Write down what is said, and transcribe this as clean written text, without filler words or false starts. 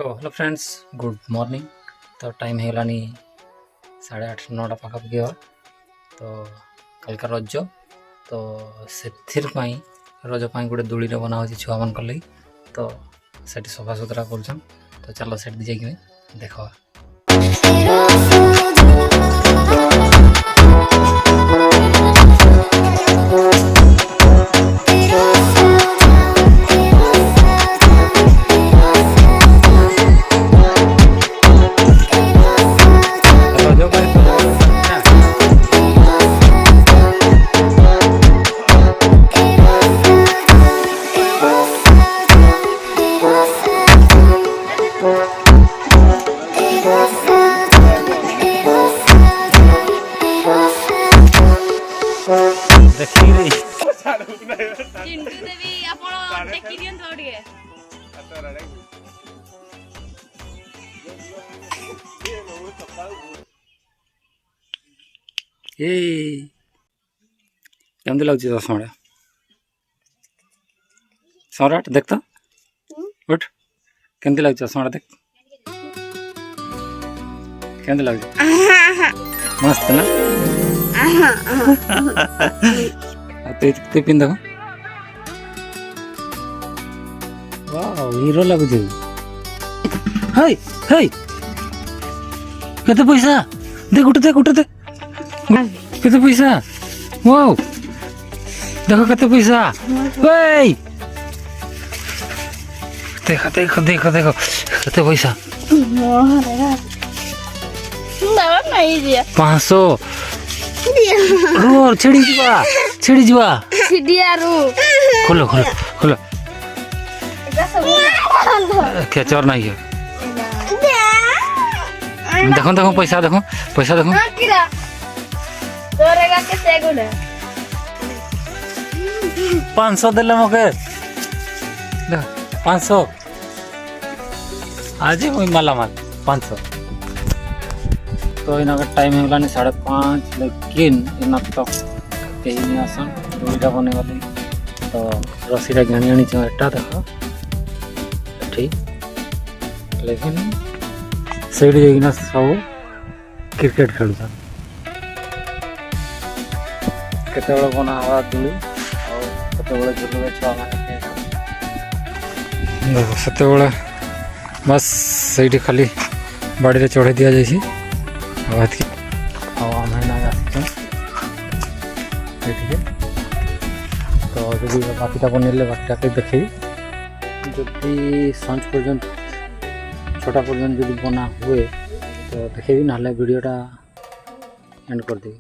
So hello friends good morning. तो time होगलानी 8:30-9 पाखापाखि हवा। तो कल का रज तो से रज गोटे दूली बना हो छुआ मान लगी। तो से सफा सुतरा कर तो चलो से जाकि देखा। चिंटू देवी आपण टेकी दियन थोड़िए केमती लगुच चश्मा सम्राट देख तो उठ केमती लगुच चश्मा देख केमती लगुच मस्त ना ते पिन देखो वाह हीरो लगुच हाय हाय केते पैसा देख उठ दे केते पैसा वाओ देखो केते पैसा ओए देखो केते पैसा 500 रो छिड़ी जीवा खोलो क्या चोर नहीं है देखो पैसा देखो 500 दिले मके 500 आज मुई मालामाल 500। तो इन टाइम होगलानी 5:30 लेकिन इन तक कहीं नहीं आसन दूरीटा बने वाली। तो रसीटा घाणी आनी एटा देख ठीक लेकिन से सब क्रिकेट खेल केत बना हवा दूली और झुलुए छुआ देख से बस से खाली बाड़ी चढ़े दि जाए आम तो जब बाकीटा बनइले बाकीटा देखे जदि सांझ पर्यंत 6टा पर्यंत जब बना हुए तो देखेबी ना वीडियोटा एंड कर देवी।